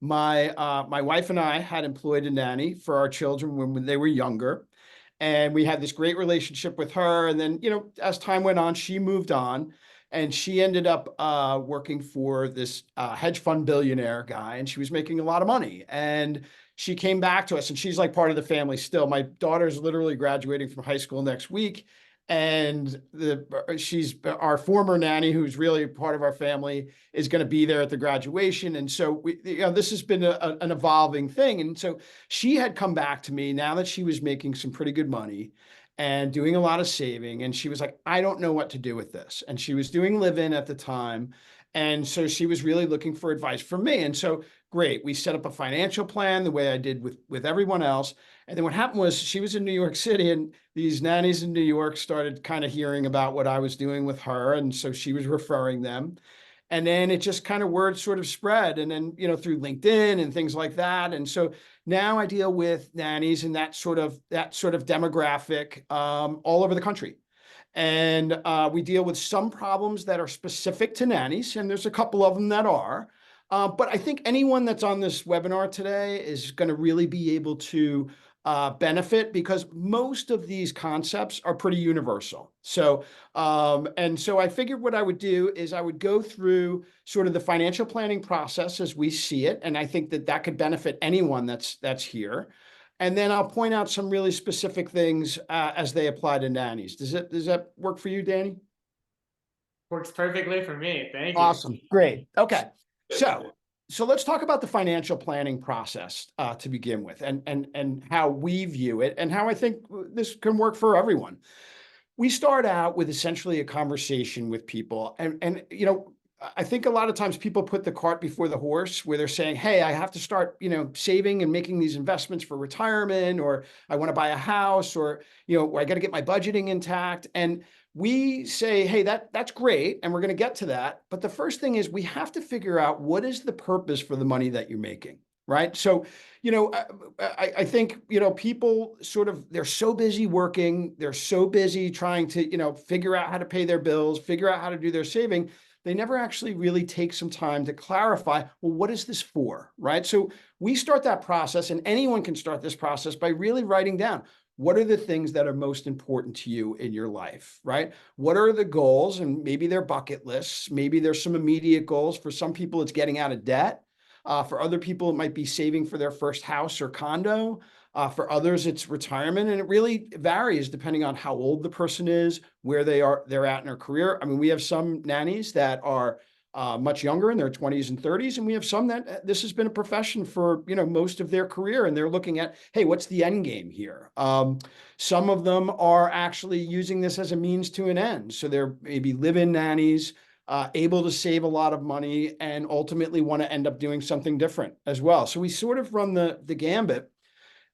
my wife and I had employed a nanny for our children when they were younger. And we had this great relationship with her. And then, as time went on, she moved on and she ended up working for this hedge fund billionaire guy, and she was making a lot of money. And she came back to us, and she's like part of the family still. My daughter's literally graduating from high school next week, and she's our former nanny, who's really part of our family, is going to be there at the graduation. And so this has been an evolving thing. And so she had come back to me now that she was making some pretty good money and doing a lot of saving. And she was like, I don't know what to do with this. And she was doing live-in at the time. And so she was really looking for advice from me. And so great, we set up a financial plan the way I did with everyone else. And then what happened was she was in New York City, and these nannies in New York started kind of hearing about what I was doing with her. And so she was referring them. And then it just kind of word sort of spread. And then, through LinkedIn and things like that. And so now I deal with nannies and that sort of demographic all over the country. And we deal with some problems that are specific to nannies, and there's a couple of them that are. But I think anyone that's on this webinar today is going to really be able to benefit, because most of these concepts are pretty universal. So, and so I figured what I would do is I would go through sort of the financial planning process as we see it. And I think that could benefit anyone that's here. And then I'll point out some really specific things as they apply to nannies. Does that work for you, Danny? Works perfectly for me. Thank you. Awesome. Great. Okay. So let's talk about the financial planning process to begin with, and how we view it, and how I think this can work for everyone. We start out with essentially a conversation with people, and I think a lot of times people put the cart before the horse, where they're saying, hey, I have to start, saving and making these investments for retirement, or I want to buy a house, or, I got to get my budgeting intact. And we say, hey, that's great. And we're going to get to that. But the first thing is we have to figure out what is the purpose for the money that you're making. Right. So, I think, people sort of, they're so busy working, they're so busy trying to, figure out how to pay their bills, figure out how to do their saving. They never actually really take some time to clarify, well, what is this for, right? So we start that process, and anyone can start this process by really writing down, what are the things that are most important to you in your life, right? What are the goals? And maybe they're bucket lists. Maybe there's some immediate goals. For some people, it's getting out of debt. For other people, it might be saving for their first house or condo. For others, it's retirement, and it really varies depending on how old the person is, where they're at in their career. I mean, we have some nannies that are much younger, in their 20s and 30s, and we have some that this has been a profession for most of their career, and they're looking at, hey, what's the end game here? Some of them are actually using this as a means to an end, so they're maybe live-in nannies, able to save a lot of money, and ultimately want to end up doing something different as well. So we sort of run the gambit.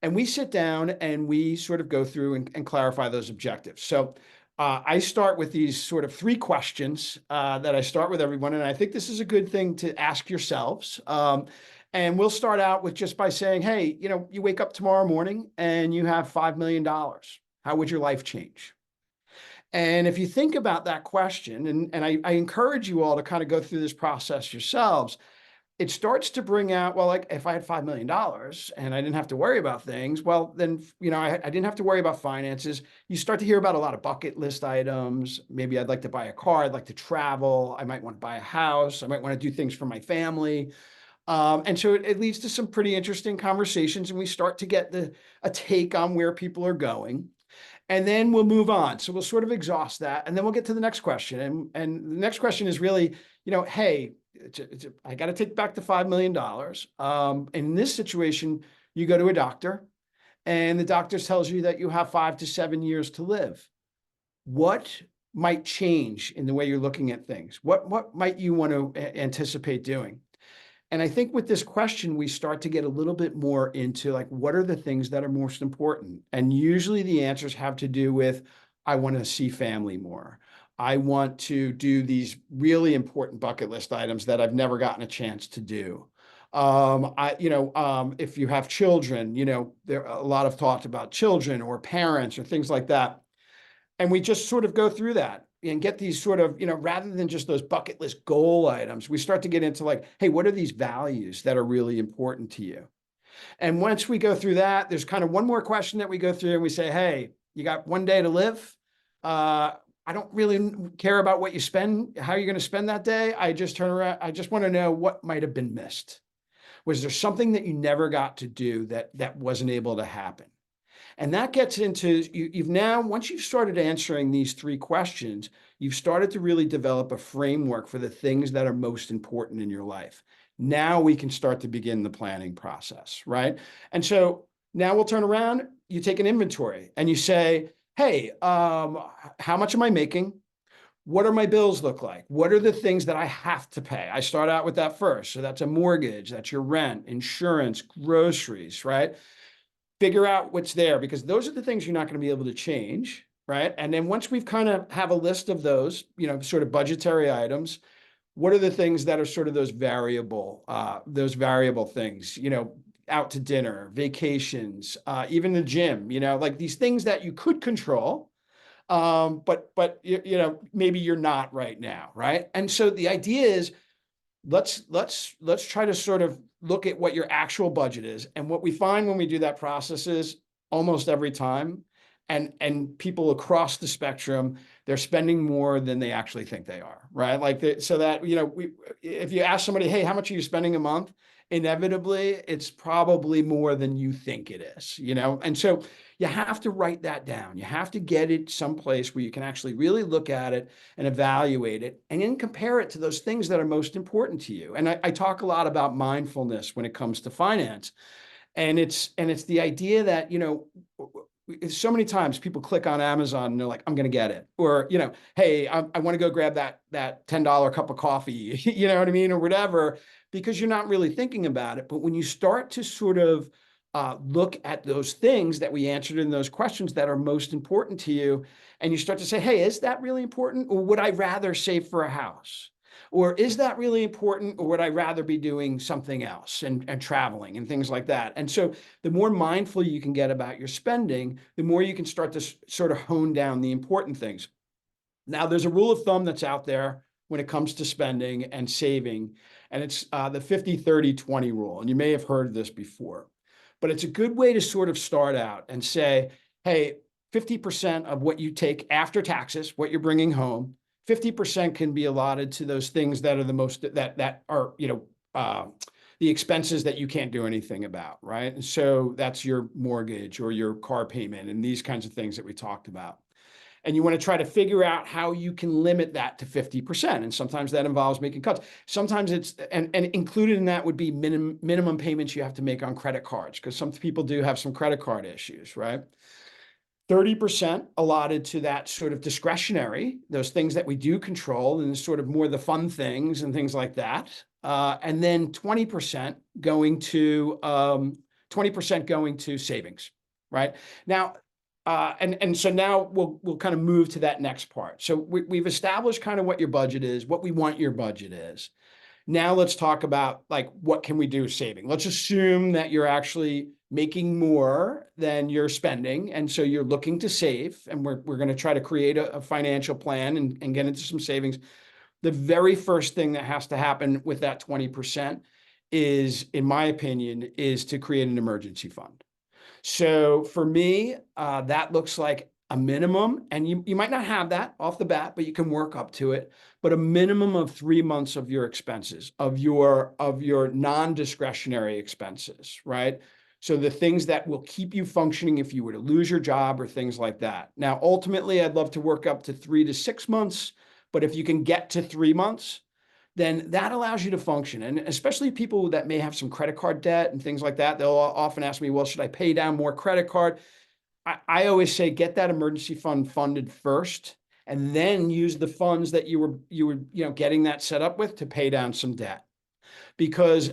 And we sit down and we sort of go through and clarify those objectives. So I start with these sort of 3 questions that I start with everyone. And I think this is a good thing to ask yourselves. And we'll start out with just by saying, hey, you wake up tomorrow morning and you have $5 million. How would your life change? And if you think about that question, and I encourage you all to kind of go through this process yourselves, it starts to bring out, well, like if I had $5 million and I didn't have to worry about things, well, then, I didn't have to worry about finances. You start to hear about a lot of bucket list items. Maybe I'd like to buy a car. I'd like to travel. I might want to buy a house. I might want to do things for my family. And so it leads to some pretty interesting conversations, and we start to get a take on where people are going. And then we'll move on. So we'll sort of exhaust that. And then we'll get to the next question. And the next question is really, hey, I got to take back the $5 million. In this situation, you go to a doctor, and the doctor tells you that you have 5 to 7 years to live. What might change in the way you're looking at things? What might you want to anticipate doing? And I think with this question, we start to get a little bit more into like, what are the things that are most important? And usually the answers have to do with, I want to see family more. I want to do these really important bucket list items that I've never gotten a chance to do. If you have children, there are a lot of thoughts about children or parents or things like that. And we just sort of go through that. and get these sort of, rather than just those bucket list goal items, we start to get into like, hey, what are these values that are really important to you? And once we go through that, there's kind of one more question that we go through and we say, hey, you got one day to live. I don't really care about what you spend, how you're going to spend that day. I just turn around. I just want to know what might have been missed. Was there something that you never got to do that wasn't able to happen? And that gets into you've now, once you've started answering these three questions, you've started to really develop a framework for the things that are most important in your life. Now we can start to begin the planning process, right? And so now we'll turn around, you take an inventory and you say, hey, how much am I making? What are my bills look like? What are the things that I have to pay? I start out with that first. So that's a mortgage, that's your rent, insurance, groceries, right? Figure out what's there, because those are the things you're not going to be able to change, right? And then once we've kind of have a list of those, sort of budgetary items, what are the things that are sort of those variable things, out to dinner, vacations, even the gym, like these things that you could control, but maybe you're not right now, right? And so the idea is, let's try to sort of look at what your actual budget is. And what we find when we do that process is almost every time, and people across the spectrum, they're spending more than they actually think they are, right? Like so that, if you ask somebody, hey, how much are you spending a month? Inevitably, it's probably more than you think it is, And so you have to write that down. You have to get it someplace where you can actually really look at it and evaluate it, and then compare it to those things that are most important to you. And I talk a lot about mindfulness when it comes to finance. And it's the idea that, so many times people click on Amazon and they're like, I'm going to get it. Or, hey, I want to go grab that $10 cup of coffee, you know what I mean? Or whatever, because you're not really thinking about it. But when you start to sort of look at those things that we answered in those questions that are most important to you, and you start to say, hey, is that really important? Or would I rather save for a house? Or is that really important? Or would I rather be doing something else and traveling and things like that? And so the more mindful you can get about your spending, the more you can start to sort of hone down the important things. Now, there's a rule of thumb that's out there when it comes to spending and saving, and it's the 50-30-20 rule. And you may have heard this before, but it's a good way to sort of start out and say, hey, 50% of what you take after taxes, what you're bringing home, 50% can be allotted to those things that are the most, that are, the expenses that you can't do anything about, right? And so that's your mortgage or your car payment and these kinds of things that we talked about. And you want to try to figure out how you can limit that to 50%. And sometimes that involves making cuts. Sometimes it's, and included in that would be minimum payments you have to make on credit cards, because some people do have some credit card issues, right? 30% allotted to that sort of discretionary, those things that we do control and sort of more the fun things and things like that. And then 20% going to 20% going to savings, right? Now, and so now we'll kind of move to that next part. So we've established kind of what your budget is, what we want your budget is. Now let's talk about like, what can we do saving? Let's assume that you're actually making more than you're spending. And so you're looking to save, and we're going to try to create a financial plan and get into some savings. The very first thing that has to happen with that 20% is, in my opinion, is to create an emergency fund. So for me, that looks like a minimum, and you might not have that off the bat, but you can work up to it, but a minimum of 3 months of your expenses, of your non-discretionary expenses, right? So the things that will keep you functioning if you were to lose your job or things like that. Now, ultimately, I'd love to work up to 3 to 6 months, but if you can get to 3 months, then that allows you to function. And especially people that may have some credit card debt and things like that, they'll often ask me, well, should I pay down more credit card? I always say, get that emergency fund funded first, and then use the funds that you were getting that set up with to pay down some debt. Because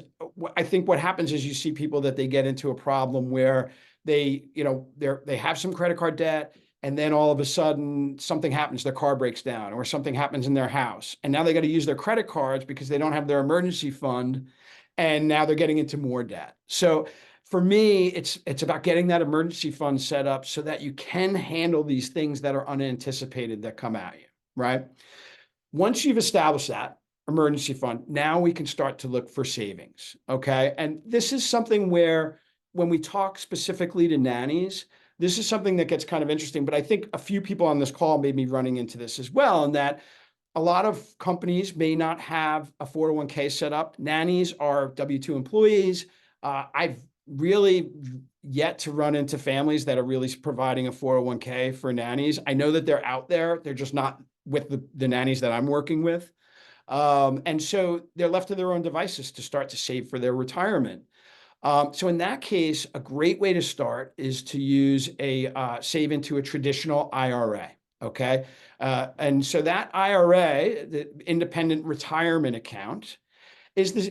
I think what happens is you see people that they get into a problem where they have some credit card debt, and then all of a sudden something happens, their car breaks down, or something happens in their house, and now they got to use their credit cards because they don't have their emergency fund, and now they're getting into more debt. So for me, it's about getting that emergency fund set up so that you can handle these things that are unanticipated that come at you. right? Once you've established that emergency fund, now we can start to look for savings, okay? And this is something where when we talk specifically to nannies, this is something that gets kind of interesting, but I think a few people on this call may be running into this as well, and that a lot of companies may not have a 401k set up. Nannies are W-2 employees. I've really yet to run into families that are really providing a 401k for nannies. I know that they're out there. They're just not with the nannies that I'm working with. And so they're left to their own devices to start to save for their retirement. So in that case, a great way to start is to use a save into a traditional IRA. Okay. And so that IRA, the independent retirement account,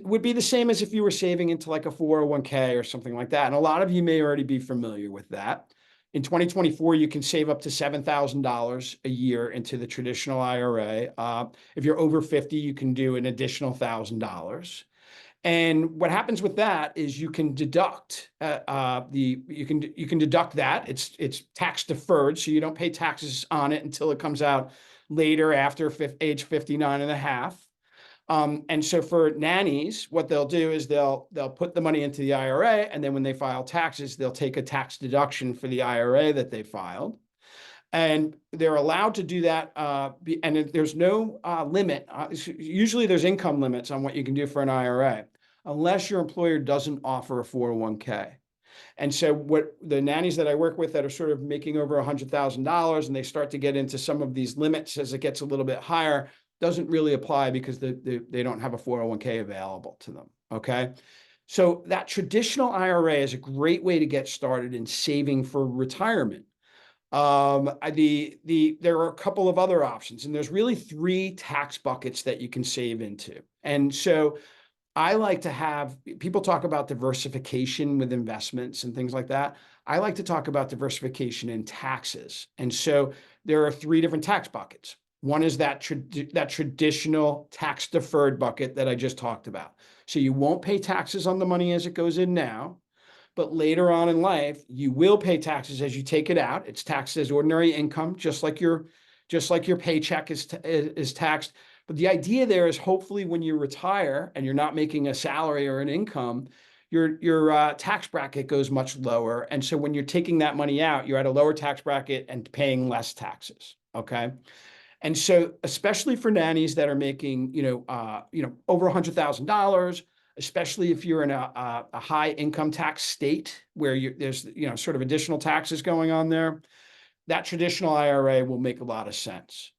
would be the same as if you were saving into like a 401k or something like that. And a lot of you may already be familiar with that. In 2024, you can save up to $7,000 a year into the traditional IRA. If you're over 50, you can do an additional $1,000. And what happens with that is you can deduct you can deduct that. It's tax deferred, so you don't pay taxes on it until it comes out later after age 59 and a half. And so for nannies, what they'll do is they'll put the money into the IRA, and then when they file taxes, they'll take a tax deduction for the IRA that they filed. And they're allowed to do that, and there's no limit. Usually there's income limits on what you can do for an IRA, unless your employer doesn't offer a 401k. And so what the nannies that I work with that are sort of making over $100,000 and they start to get into some of these limits as it gets a little bit higher, doesn't really apply because they don't have a 401k available to them, okay? So that traditional IRA is a great way to get started in saving for retirement. There are a couple of other options, and there's really 3 tax buckets that you can save into. And so I like to have people talk about diversification with investments and things like that. I like to talk about diversification in taxes. And so there are 3 different tax buckets. One is that traditional tax deferred bucket that I just talked about. So you won't pay taxes on the money as it goes in now, but later on in life, you will pay taxes as you take it out. It's taxed as ordinary income, just like your paycheck is taxed. But the idea there is hopefully when you retire and you're not making a salary or an income, your tax bracket goes much lower. And so when you're taking that money out, you're at a lower tax bracket and paying less taxes. Okay. And so, especially for nannies that are making, over $100,000, especially if you're in a high income tax state where there's, sort of additional taxes going on there, that traditional IRA will make a lot of sense.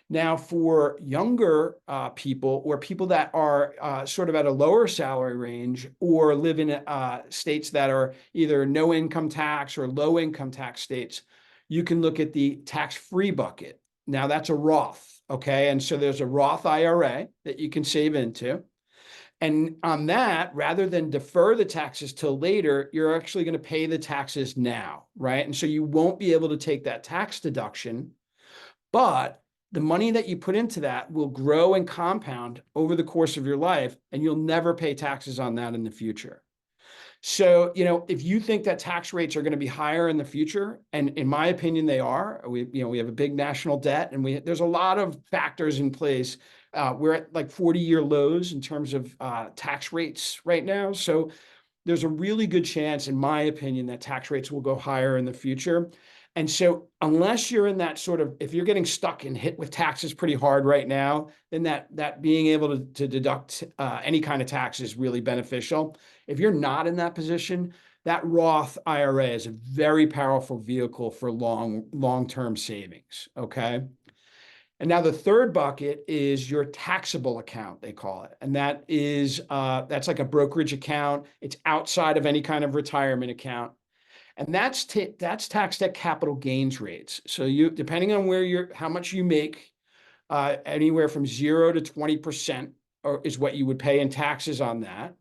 Now, for younger people or people that are sort of at a lower salary range or live in states that are either no income tax or low income tax states, you can look at the tax-free bucket. Now, that's a Roth, okay? And so there's a Roth IRA that you can save into. And on that, rather than defer the taxes till later, you're actually going to pay the taxes now, right? And so you won't be able to take that tax deduction, but the money that you put into that will grow and compound over the course of your life, and you'll never pay taxes on that in the future. So, if you think that tax rates are going to be higher in the future, and in my opinion, they are, we have a big national debt and there's a lot of factors in place. We're at like 40-year lows in terms of tax rates right now. So there's a really good chance, in my opinion, that tax rates will go higher in the future. And so unless you're in that sort of, if you're getting stuck and hit with taxes pretty hard right now, then that being able to deduct any kind of tax is really beneficial. If you're not in that position, that Roth IRA is a very powerful vehicle for long-term savings, okay? And now the third bucket is your taxable account, they call it. And that's like a brokerage account. It's outside of any kind of retirement account. And that's taxed at capital gains rates. So depending on how much you make, anywhere from 0 to 20% is what you would pay in taxes on that.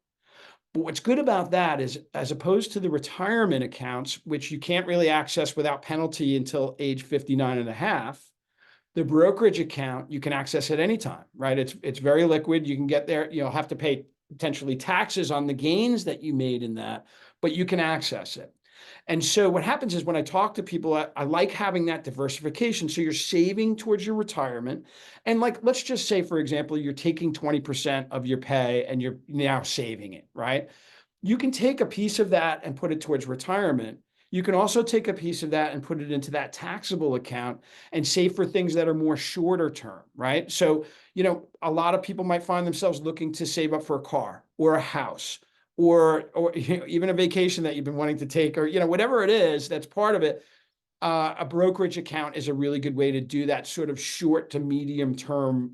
But what's good about that is, as opposed to the retirement accounts, which you can't really access without penalty until age 59 and a half, the brokerage account, you can access at any time, right? It's very liquid. You can get there, you'll have to pay potentially taxes on the gains that you made in that, but you can access it. And so what happens is when I talk to people, I like having that diversification. So you're saving towards your retirement. And like, let's just say, for example, you're taking 20% of your pay and you're now saving it, right? You can take a piece of that and put it towards retirement. You can also take a piece of that and put it into that taxable account and save for things that are more shorter term, right? So, a lot of people might find themselves looking to save up for a car or a house or even a vacation that you've been wanting to take, or whatever it is that's part of it. A brokerage account is a really good way to do that sort of short to medium term,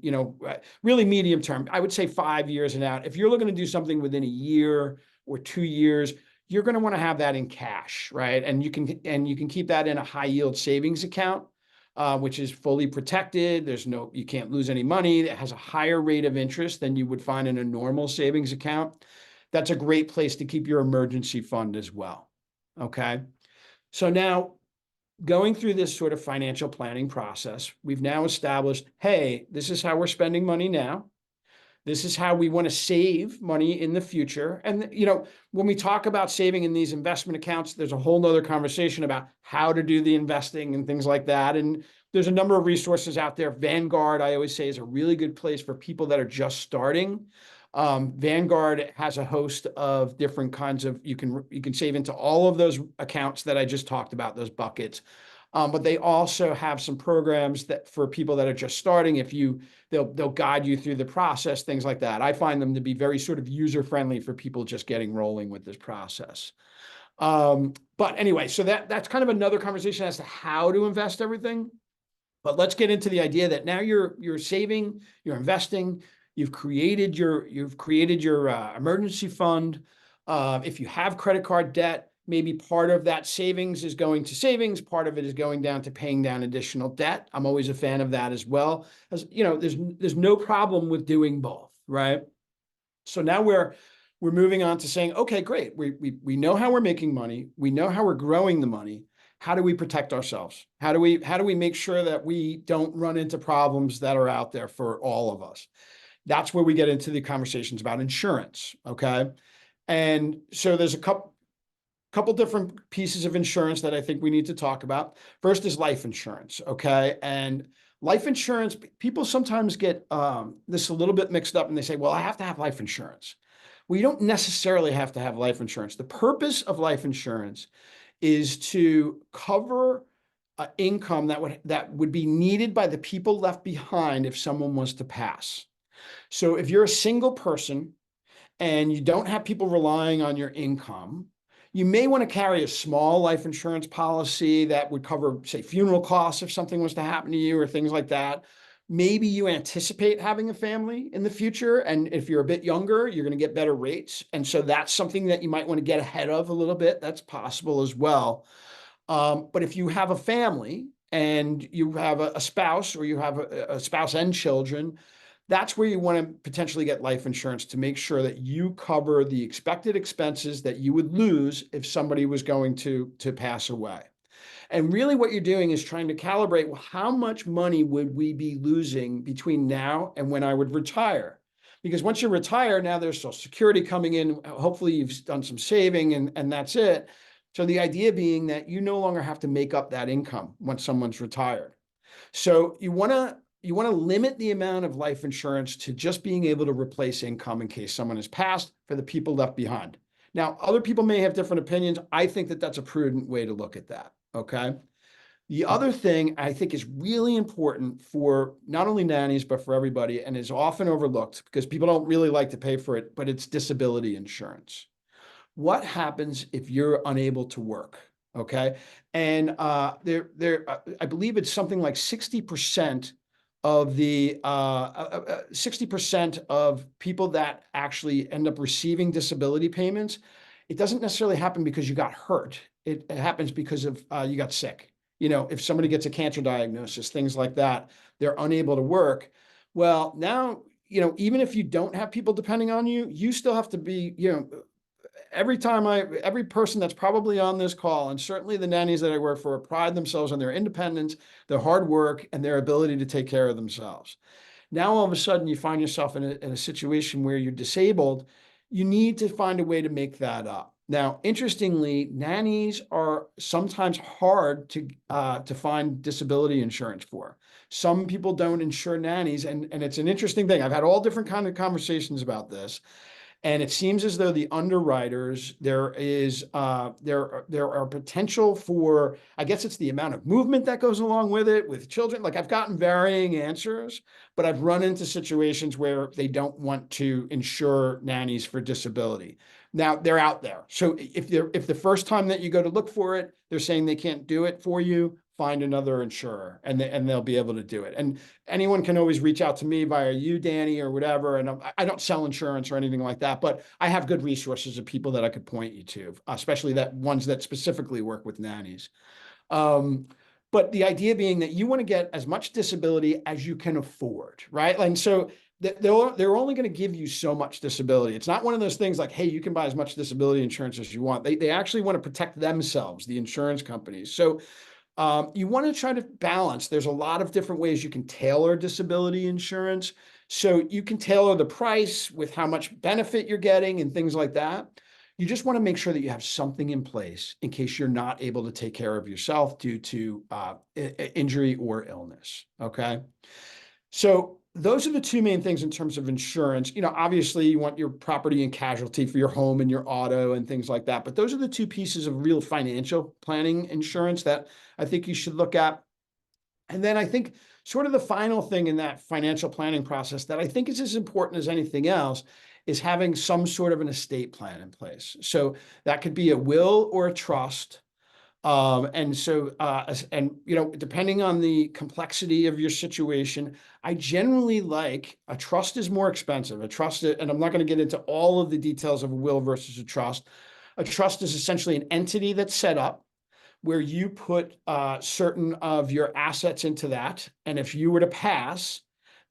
really medium term. I would say 5 years and out. If you're looking to do something within a year or 2 years, you're going to want to have that in cash, right? And you can keep that in a high yield savings account, which is fully protected. You can't lose any money. It has a higher rate of interest than you would find in a normal savings account. That's a great place to keep your emergency fund as well. Okay. So now, going through this sort of financial planning process, we've now established, hey, this is how we're spending money now. This is how we want to save money in the future. And, when we talk about saving in these investment accounts, there's a whole nother conversation about how to do the investing and things like that. And there's a number of resources out there. Vanguard, I always say, is a really good place for people that are just starting. Vanguard has a host of different kinds of, you can save into all of those accounts that I just talked about, those buckets. But they also have some programs that for people that are just starting, they'll guide you through the process, things like that. I find them to be very sort of user-friendly for people just getting rolling with this process. But anyway, so that's kind of another conversation as to how to invest everything. But let's get into the idea that now you're saving, you're investing, you've created your emergency fund. If you have credit card debt, maybe part of that savings is going to savings, part of it is going down to paying down additional debt. I'm always a fan of that as well. As there's no problem with doing both, right? So now we're moving on to saying, okay, great. We know how we're making money. We know how we're growing the money. How do we protect ourselves? How do we make sure that we don't run into problems that are out there for all of us? That's where we get into the conversations about insurance. Okay. And so there's a couple different pieces of insurance that I think we need to talk about. First is life insurance. Okay. And life insurance, people sometimes get this a little bit mixed up and they say, well, I have to have life insurance. Well, you don't necessarily have to have life insurance. The purpose of life insurance is to cover income that would be needed by the people left behind if someone was to pass. So if you're a single person and you don't have people relying on your income, you may want to carry a small life insurance policy that would cover, say, funeral costs if something was to happen to you or things like that. Maybe you anticipate having a family in the future, and if you're a bit younger, you're going to get better rates. And so that's something that you might want to get ahead of a little bit. That's possible as well. But if you have a family and you have a spouse, or you have a spouse and children, that's where you want to potentially get life insurance to make sure that you cover the expected expenses that you would lose if somebody was going to pass away. And really what you're doing is trying to calibrate, well, how much money would we be losing between now and when I would retire? Because once you retire, now there's Social Security coming in. Hopefully you've done some saving and that's it. So the idea being that you no longer have to make up that income once someone's retired. So you want to limit the amount of life insurance to just being able to replace income in case someone has passed for the people left behind. Now, other people may have different opinions. I think that that's a prudent way to look at that. Okay. The other thing I think is really important for not only nannies, but for everybody, and is often overlooked because people don't really like to pay for it, but it's disability insurance. What happens if you're unable to work? Okay. And I believe it's something like 60% of the 60% of people that actually end up receiving disability payments. It doesn't necessarily happen because you got hurt. It happens because of you got sick. If somebody gets a cancer diagnosis, things like that, they're unable to work. Well, now, even if you don't have people depending on you, you still have to be, every person that's probably on this call, and certainly the nannies that I work for, pride themselves on their independence, their hard work, and their ability to take care of themselves. Now, all of a sudden, you find yourself in a situation where you're disabled. You need to find a way to make that up. Now, interestingly, nannies are sometimes hard to find disability insurance for. Some people don't insure nannies, and it's an interesting thing. I've had all different kind of conversations about this. And it seems as though the underwriters, there are potential for, I guess it's the amount of movement that goes along with it with children. Like I've gotten varying answers, but I've run into situations where they don't want to insure nannies for disability. Now they're out there. So if the first time that you go to look for it, they're saying they can't do it for you, find another insurer and they'll be able to do it. And anyone can always reach out to me via you, Danny, or whatever. And I don't sell insurance or anything like that, but I have good resources of people that I could point you to, especially that ones that specifically work with nannies. But the idea being that you want to get as much disability as you can afford, right? And so they're only going to give you so much disability. It's not one of those things like, hey, you can buy as much disability insurance as you want. They actually want to protect themselves, the insurance companies. So you want to try to balance. There's a lot of different ways you can tailor disability insurance. So you can tailor the price with how much benefit you're getting and things like that. You just want to make sure that you have something in place in case you're not able to take care of yourself due to injury or illness. Okay. So those are the two main things in terms of insurance. Obviously you want your property and casualty for your home and your auto and things like that. But those are the two pieces of real financial planning insurance that I think you should look at. And then I think sort of the final thing in that financial planning process that I think is as important as anything else is having some sort of an estate plan in place. So that could be a will or a trust. Depending on the complexity of your situation, I generally like a trust is more expensive. A trust, and I'm not going to get into all of the details of a will versus a trust. A trust is essentially an entity that's set up where you put certain of your assets into that. And if you were to pass,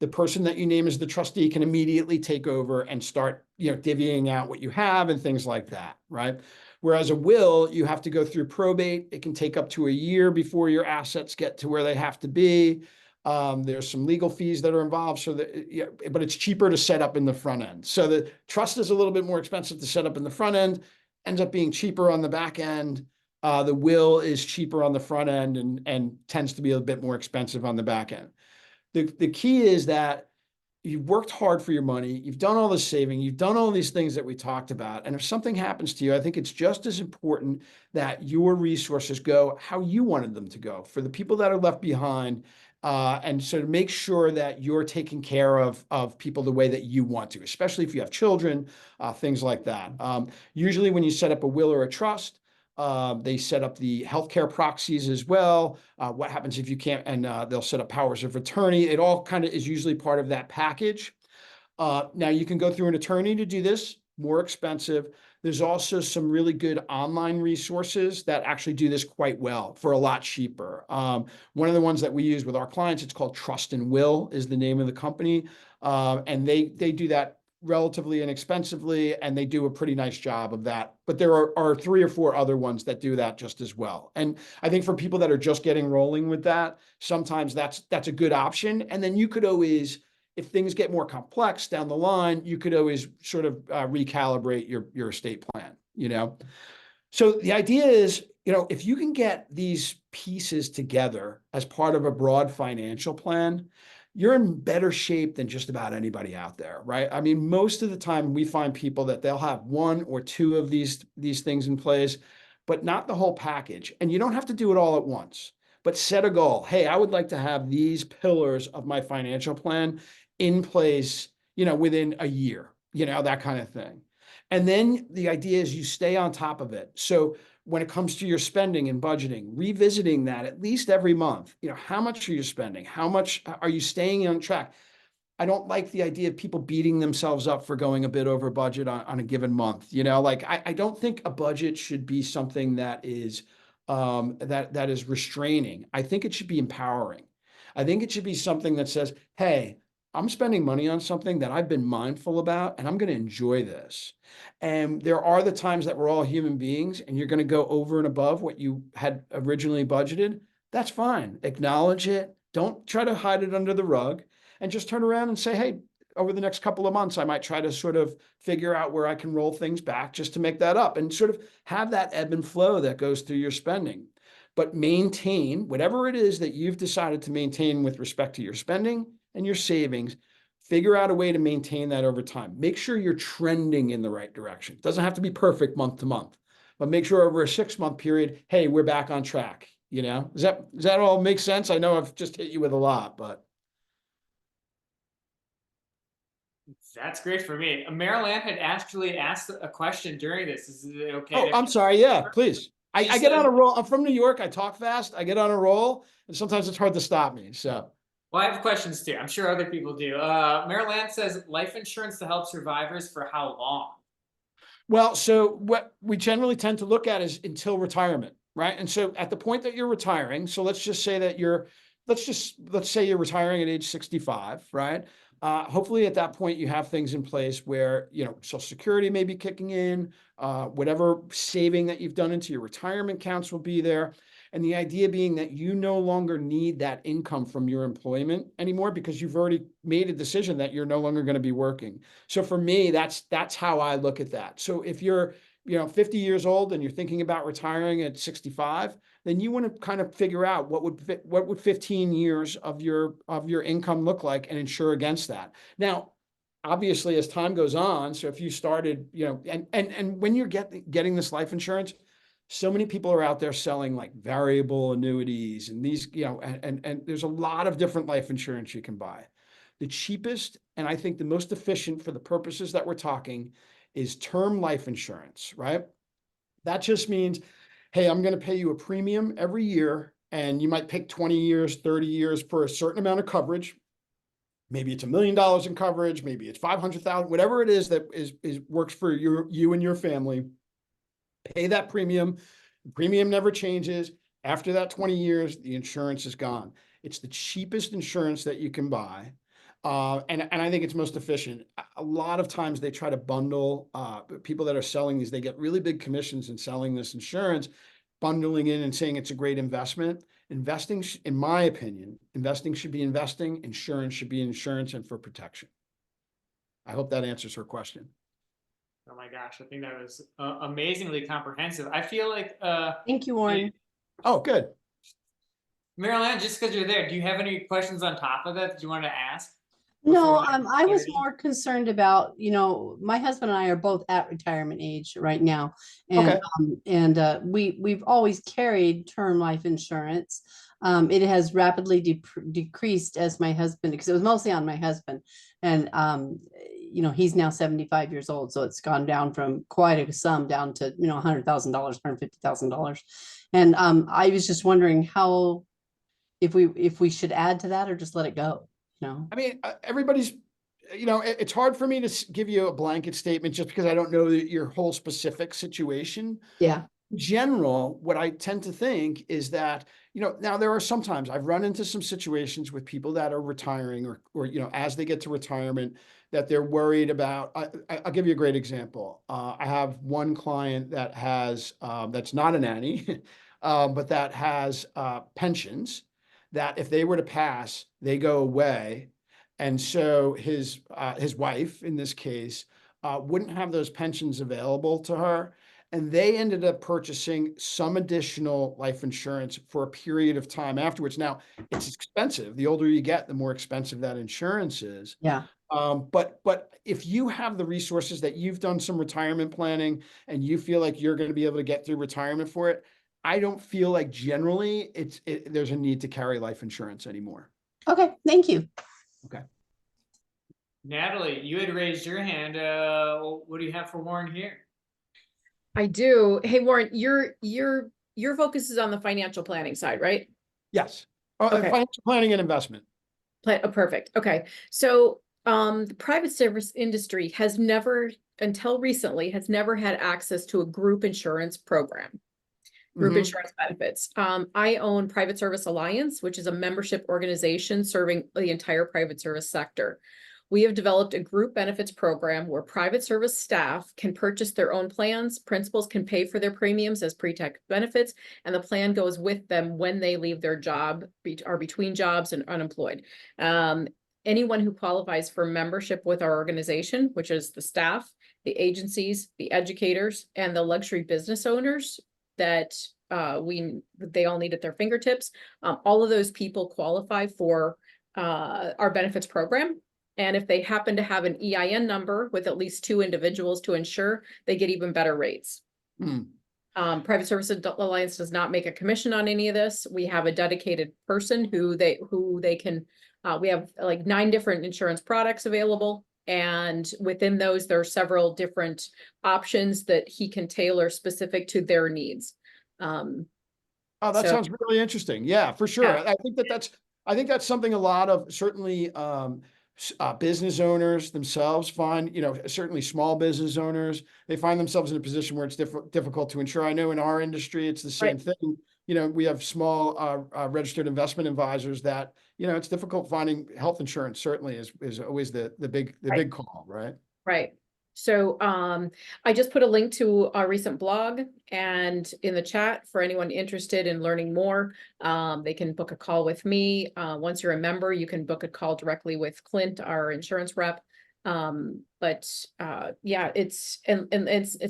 the person that you name as the trustee can immediately take over and start, divvying out what you have and things like that, right? Whereas a will, you have to go through probate. It can take up to a year before your assets get to where they have to be. There's some legal fees that are involved, but it's cheaper to set up in the front end. So the trust is a little bit more expensive to set up in the front end, ends up being cheaper on the back end. The will is cheaper on the front end and tends to be a bit more expensive on the back end. The key is that you've worked hard for your money, you've done all this saving, you've done all these things that we talked about. And if something happens to you, I think it's just as important that your resources go how you wanted them to go for the people that are left behind. And so to make sure that you're taking care of people the way that you want to, especially if you have children, things like that. Usually when you set up a will or a trust, they set up the healthcare proxies as well. What happens if you can't, and they'll set up powers of attorney. It all kind of is usually part of that package. Now you can go through an attorney to do this, more expensive. There's also some really good online resources that actually do this quite well for a lot cheaper. One of the ones that we use with our clients, it's called Trust and Will is the name of the company. And they do that relatively inexpensively, and they do a pretty nice job of that. But there are 3 or 4 other ones that do that just as well. And I think for people that are just getting rolling with that, sometimes that's a good option. And then you could always, if things get more complex down the line, you could always sort of recalibrate your estate plan, So the idea is, if you can get these pieces together as part of a broad financial plan, you're in better shape than just about anybody out there, right? I mean, most of the time we find people that they'll have 1 or 2 of these things in place, but not the whole package. And you don't have to do it all at once, but set a goal. Hey, I would like to have these pillars of my financial plan in place, within a year, that kind of thing. And then the idea is you stay on top of it. So when it comes to your spending and budgeting, revisiting that at least every month, how much are you spending? How much are you staying on track? I don't like the idea of people beating themselves up for going a bit over budget on a given month. I don't think a budget should be something that is that is restraining. I think it should be empowering. I think it should be something that says, hey, I'm spending money on something that I've been mindful about, and I'm going to enjoy this. And there are the times that we're all human beings and you're going to go over and above what you had originally budgeted. That's fine. Acknowledge it. Don't try to hide it under the rug and just turn around and say, hey, over the next couple of months, I might try to sort of figure out where I can roll things back just to make that up and sort of have that ebb and flow that goes through your spending. But maintain whatever it is that you've decided to maintain with respect to your spending and your savings. Figure out a way to maintain that over time. Make sure you're trending in the right direction. It doesn't have to be perfect month to month, but make sure over a 6-month period, hey, we're back on track. Does that all make sense? I know I've just hit you with a lot, but. That's great for me. Marilyn had actually asked a question during this. Is it okay? Oh, I'm sorry. Yeah, please. I get on a roll. I'm from New York. I talk fast. I get on a roll, and sometimes it's hard to stop me. So. Well, I have questions too. I'm sure other people do. Marilyn says life insurance to help survivors for how long? Well, so what we generally tend to look at is until retirement, right? And so at the point that you're retiring, so let's just say that let's say you're retiring at age 65, right? Hopefully at that point you have things in place where, Social Security may be kicking in, whatever saving that you've done into your retirement accounts will be there. And the idea being that you no longer need that income from your employment anymore because you've already made a decision that you're no longer going to be working. So for me, that's how I look at that. So if you're, 50 years old and you're thinking about retiring at 65, then you want to kind of figure out what would 15 years of your income look like and insure against that. Now, obviously, as time goes on, so if you started, and when you're getting this life insurance, so many people are out there selling like variable annuities and these, and there's a lot of different life insurance you can buy. The cheapest, and I think the most efficient for the purposes that we're talking, is term life insurance, right? That just means, hey, I'm going to pay you a premium every year, and you might pick 20 years, 30 years for a certain amount of coverage. Maybe it's $1 million in coverage, maybe it's 500,000, whatever it is that is works for you and your family. Pay that premium. The premium never changes. After that 20 years, the insurance is gone. It's the cheapest insurance that you can buy. And I think it's most efficient. A lot of times they try to bundle, people that are selling these, they get really big commissions in selling this insurance, bundling in and saying it's a great investment. Investing, in my opinion, investing should be investing, insurance should be insurance and for protection. I hope that answers her question. Oh my gosh, I think that was amazingly comprehensive. I feel like thank you, Warren. Oh, good. Marilyn, just because you're there, do you have any questions on top of that you want to ask? No, I was more concerned about, my husband and I are both at retirement age right now. And, Okay. We've always carried term life insurance. It has rapidly decreased as my husband, because it was mostly on my husband. And, he's now 75 years old. So it's gone down from quite a sum down to, $100,000, $150,000. And I was just wondering if we should add to that or just let it go. I mean, everybody's, it's hard for me to give you a blanket statement just because I don't know your whole specific situation. Yeah. In general, what I tend to think is that, now there are sometimes I've run into some situations with people that are retiring or as they get to retirement, that they're worried about. I'll give you a great example. I have one client that has, that's not a nanny, but that has pensions that if they were to pass, they go away. And so his wife, in this case, wouldn't have those pensions available to her. And they ended up purchasing some additional life insurance for a period of time afterwards. Now, it's expensive. The older you get, the more expensive that insurance is. Yeah. But if you have the resources that you've done some retirement planning and you feel like you're going to be able to get through retirement for it, I don't feel like generally there's a need to carry life insurance anymore. Okay, thank you. Okay. Natalie, you had raised your hand. What do you have for Warren here? I do. Hey, Warren, your focus is on the financial planning side, right? Yes. Okay. Financial planning and investment. Perfect. Okay. So the private service industry has never, until recently, has never had access to a group insurance program. Group insurance benefits. I own Private Service Alliance, which is a membership organization serving the entire private service sector. We have developed a group benefits program where private service staff can purchase their own plans. Principals can pay for their premiums as pre-tax benefits, and the plan goes with them when they leave their job, are between jobs and unemployed. anyone who qualifies for membership with our organization, which is the staff, the agencies, the educators, and the luxury business owners that they all need at their fingertips. All of those people qualify for our benefits program. And if they happen to have an EIN number with at least 2 individuals to insure, they get even better rates. Private Service Alliance does not make a commission on any of this. We have a dedicated person who they can, we have like 9 different insurance products available. And within those, there are several different options that he can tailor specific to their needs. Oh, that So- sounds really interesting. Yeah, for sure. Yeah. I think that's something a lot of certainly business owners themselves find, certainly small business owners, they find themselves in a position where it's difficult to insure. I know in our industry, it's the same thing. We have small registered investment advisors that, it's difficult finding health insurance certainly is always the big call, right? Right. So I just put a link to our recent blog and in the chat for anyone interested in learning more. They can book a call with me. Once you're a member, you can book a call directly with Clint, our insurance rep. Yeah, it's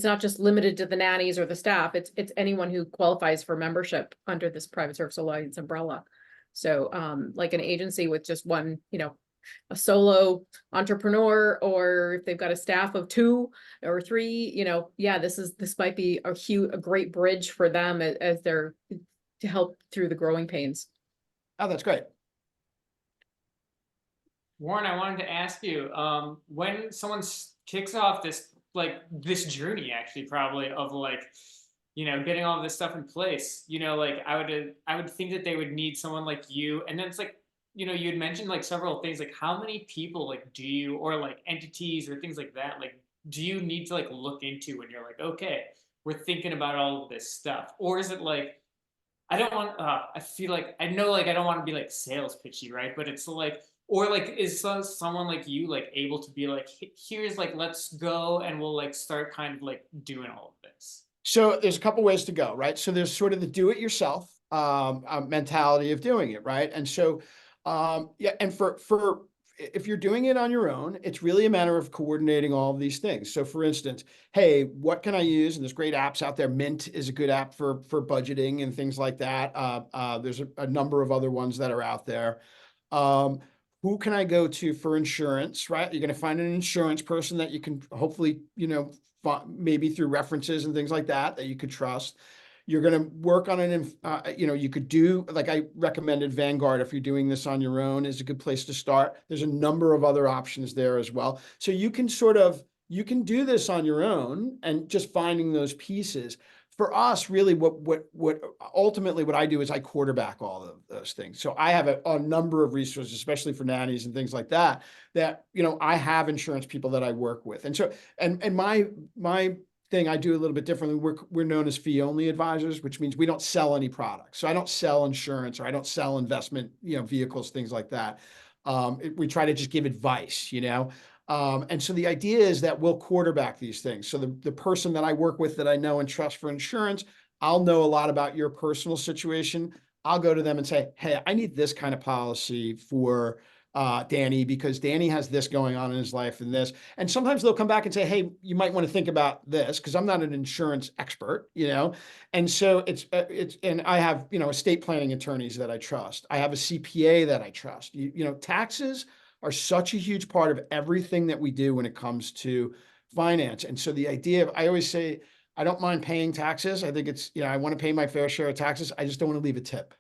not just limited to the nannies or the staff. It's anyone who qualifies for membership under this Private Service Alliance umbrella. So like an agency with just one, a solo entrepreneur, or if they've got a staff of 2 or 3, yeah, this might be a great bridge for them as they're to help through the growing pains. Oh, that's great. Warren, I wanted to ask you, when someone kicks off this journey, actually, probably of getting all this stuff in place, I would think that they would need someone like you, and then it's like, you had mentioned several things, how many people do you, or entities or things like that, do you need to look into when you're okay, we're thinking about all of this stuff? Or is it I don't want, I feel I know I don't want to be sales pitchy, right? But it's or is someone like you able to be here's let's go and we'll start kind of doing all of this? So there's a couple ways to go, right? So there's sort of the do it yourself mentality of doing it, right? And so yeah, and for if you're doing it on your own, it's really a matter of coordinating all of these things. So for instance, hey, what can I use? And there's great apps out there. Mint is a good app for budgeting and things like that. There's a number of other ones that are out there. Who can I go to for insurance, right? You're going to find an insurance person that you can hopefully, maybe through references and things like that you could trust. You're going to work on you could do, I recommended Vanguard if you're doing this on your own is a good place to start. There's a number of other options there as well. So you can do this on your own and just finding those pieces. For us, really, what ultimately what I do is I quarterback all of those things. So I have a number of resources, especially for nannies and things like that, I have insurance people that I work with. And so, and my thing I do a little bit differently. We're known as fee-only advisors, which means we don't sell any products. So I don't sell insurance or I don't sell investment, vehicles, things like that. We try to just give advice, and so the idea is that we'll quarterback these things. So the person that I work with that I know and trust for insurance, I'll know a lot about your personal situation. I'll go to them and say, hey, I need this kind of policy for Danny, because Danny has this going on in his life and this. And sometimes they'll come back and say, hey, you might want to think about this, because I'm not an insurance expert, And so and I have, estate planning attorneys that I trust. I have a CPA that I trust. Taxes are such a huge part of everything that we do when it comes to finance. And so the idea of, I always say, I don't mind paying taxes. I think it's, I want to pay my fair share of taxes. I just don't want to leave a tip.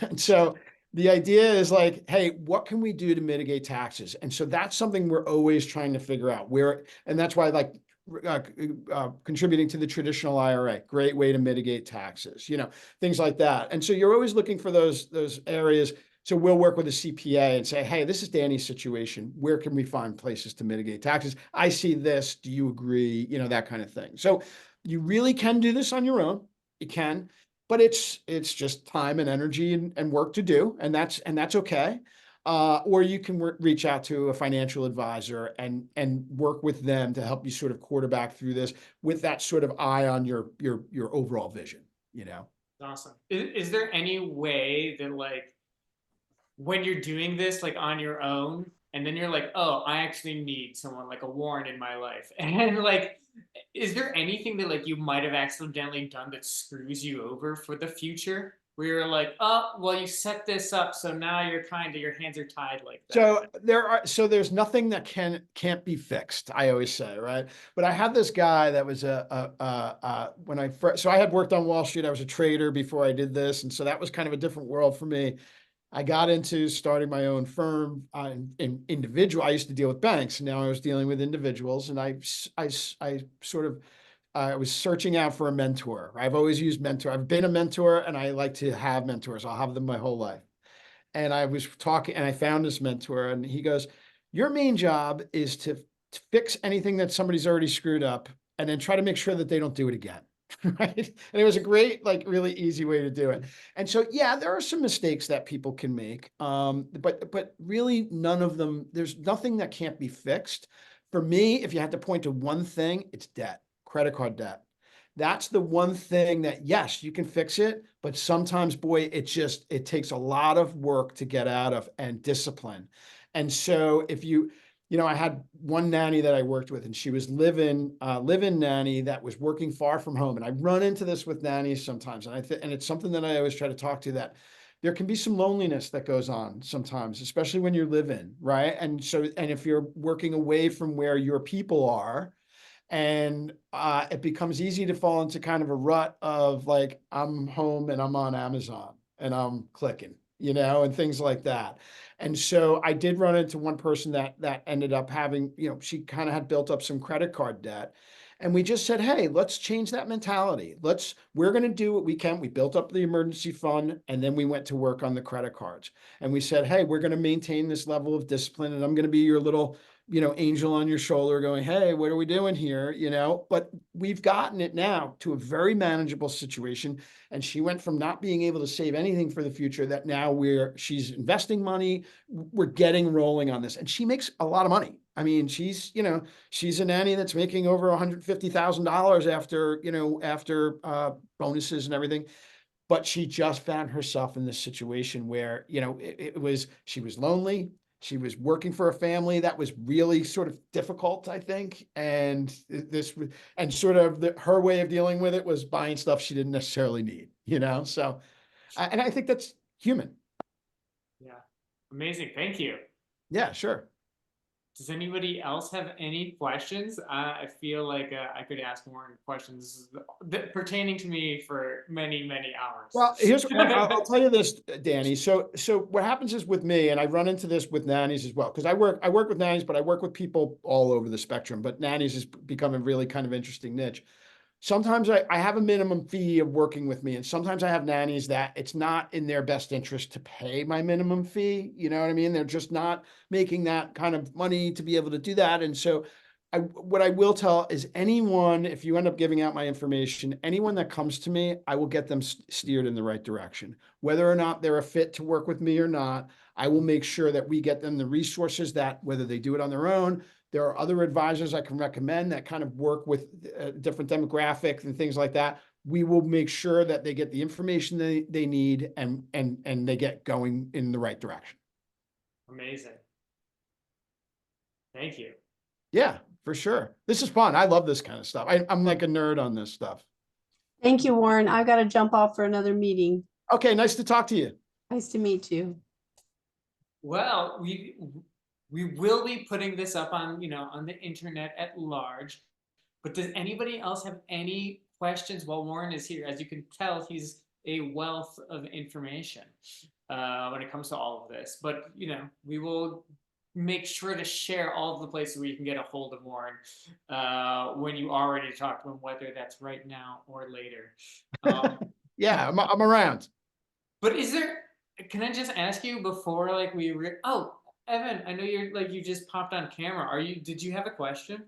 And so the idea is hey, what can we do to mitigate taxes? And so that's something we're always trying to figure out and that's why contributing to the traditional IRA, great way to mitigate taxes, things like that. And so you're always looking for those areas. So we'll work with a CPA and say, hey, this is Danny's situation. Where can we find places to mitigate taxes? I see this. Do you agree? That kind of thing. So you really can do this on your own. You can, but it's just time and energy and work to do. And that's okay. Or you can reach out to a financial advisor and work with them to help you sort of quarterback through this with that sort of eye on your overall vision, Awesome. Is there any way that when you're doing this on your own, and then you're like, oh, I actually need someone like a Warren in my life. And like, is there anything that like you might have accidentally done that screws you over for the future? Where you're like, oh, well, you set this up, so now you're kind of, your hands are tied like that. So there's nothing that can't be fixed, I always say, right? But I had this guy that was when I first, so I had worked on Wall Street. I was a trader before I did this, and so that was kind of a different world for me. I got into starting my own firm in individual. I used to deal with banks, and now I was dealing with individuals, and I sort of I was searching out for a mentor. I've always used mentor. I've been a mentor, and I like to have mentors. I'll have them my whole life. And I was talking, and I found this mentor, and he goes, "Your main job is to fix anything that somebody's already screwed up, and then try to make sure that they don't do it again." Right? And it was a great, like, really easy way to do it. And so, yeah, there are some mistakes that people can make, but really none of them. There's nothing that can't be fixed. For me, if you had to point to one thing, it's debt, credit card debt. That's the one thing that, yes, you can fix it, but sometimes, boy, it takes a lot of work to get out of, and discipline. And so if I had one nanny that I worked with, and she was live-in nanny that was working far from home. And I run into this with nannies sometimes, and it's something that I always try to talk to, that there can be some loneliness that goes on sometimes, especially when you're live-in, right? And if you're working away from where your people are, and it becomes easy to fall into kind of a rut of like, I'm home and I'm on Amazon and I'm clicking, and things like that. And so I did run into one person that ended up having, she kind of had built up some credit card debt. And we just said, hey, let's change that mentality. We're going to do what we can. We built up the emergency fund, and then we went to work on the credit cards. And we said, hey, we're going to maintain this level of discipline, and I'm going to be your little angel on your shoulder going, hey, what are we doing here? But we've gotten it now to a very manageable situation. And she went from not being able to save anything for the future, that now she's investing money. We're getting rolling on this, and she makes a lot of money. I mean, she's a nanny that's making over $150,000 after bonuses and everything. But she just found herself in this situation where, she was lonely. She was working for a family that was really sort of difficult, I think. And her way of dealing with it was buying stuff she didn't necessarily need, So, and I think that's human. Yeah. Amazing. Thank you. Yeah, sure. Does anybody else have any questions? I feel like I could ask more questions pertaining to me for many, many hours. Well, here's I'll tell you this, Danny. So what happens is with me, and I run into this with nannies as well, because I work with nannies, but I work with people all over the spectrum. But nannies has become a really kind of interesting niche. Sometimes I have a minimum fee of working with me, and sometimes I have nannies that it's not in their best interest to pay my minimum fee. You know what I mean? They're just not making that kind of money to be able to do that. And so what I will tell is, anyone, if you end up giving out my information, anyone that comes to me, I will get them steered in the right direction. Whether or not they're a fit to work with me or not, I will make sure that we get them the resources, that whether they do it on their own, there are other advisors I can recommend that kind of work with different demographics and things like that. We will make sure that they get the information they need, and they get going in the right direction. Amazing. Thank you. Yeah, for sure. This is fun. I love this kind of stuff. I'm like a nerd on this stuff. Thank you, Warren. I've got to jump off for another meeting. Okay, nice to talk to you. Nice to meet you. Well, we will be putting this up on, on the internet at large. But does anybody else have any questions while Warren is here? As you can tell, he's a wealth of information when it comes to all of this. But, we will make sure to share all of the places where you can get a hold of Warren when you are ready to talk to him, whether that's right now or later. Yeah, I'm around. But can I just ask you before, like, Evan, I know you just popped on camera. Did you have a question?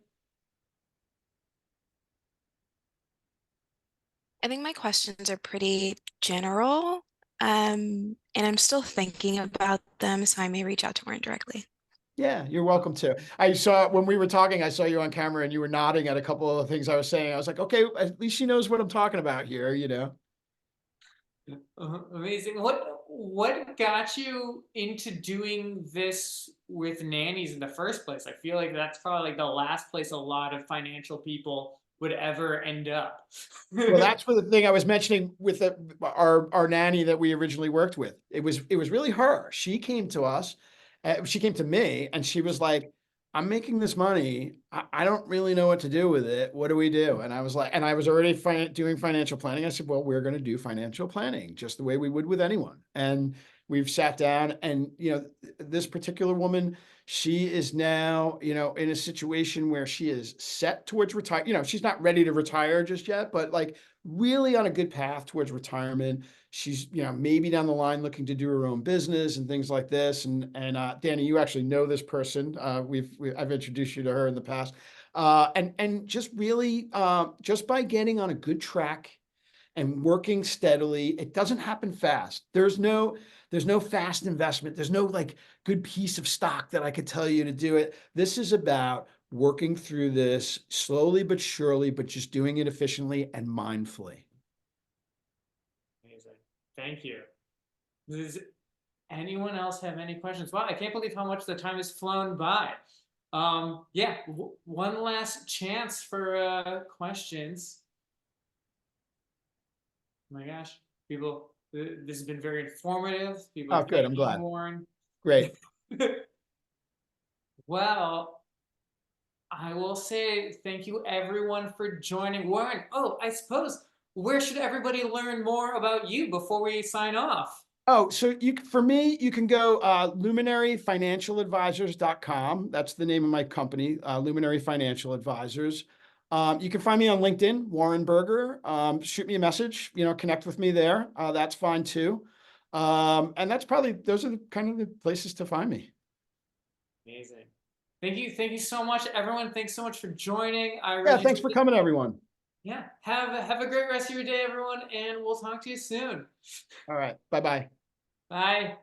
I think my questions are pretty general, and I'm still thinking about them, so I may reach out to Warren directly. Yeah, you're welcome to. I saw when we were talking, I saw you on camera and you were nodding at a couple of the things I was saying. I was like, okay, at least she knows what I'm talking about here, Amazing. What what got you into doing this with nannies in the first place? I feel like that's probably like the last place a lot of financial people would ever end up. Well, that's what the thing I was mentioning with our nanny that we originally worked with. It was really her. She came to us, she came to me, and she was like, "I'm making this money. I don't really know what to do with it. What do we do?" And I was like, and I was already doing financial planning. I said, "Well, we're going to do financial planning just the way we would with anyone." And we've sat down, and this particular woman, she is now, in a situation where she is set towards retire. She's not ready to retire just yet, but like really on a good path towards retirement. She's, maybe down the line looking to do her own business and things like this. And Danny, you actually know this person. I've introduced you to her in the past. And just really, just by getting on a good track and working steadily, it doesn't happen fast. There's no fast investment. There's no like good piece of stock that I could tell you to do it. This is about working through this slowly but surely, but just doing it efficiently and mindfully. Amazing. Thank you. Does anyone else have any questions? Wow, I can't believe how much the time has flown by. Yeah, one last chance for questions. Oh my gosh, people, this has been very informative. People Oh, good. I'm glad. Warren. Great. Well, I will say thank you everyone for joining. Warren, I suppose, where should everybody learn more about you before we sign off? Oh, so for me, you can go luminaryfinancialadvisors.com. That's the name of my company, Luminary Financial Advisors. You can find me on LinkedIn, Warren Berger. Shoot me a message, connect with me there. That's fine too. And those are kind of the places to find me. Amazing. Thank you so much, everyone. Thanks so much for joining. Thanks for coming, everyone. Yeah, have a great rest of your day, everyone, and we'll talk to you soon. All right, bye-bye. Bye.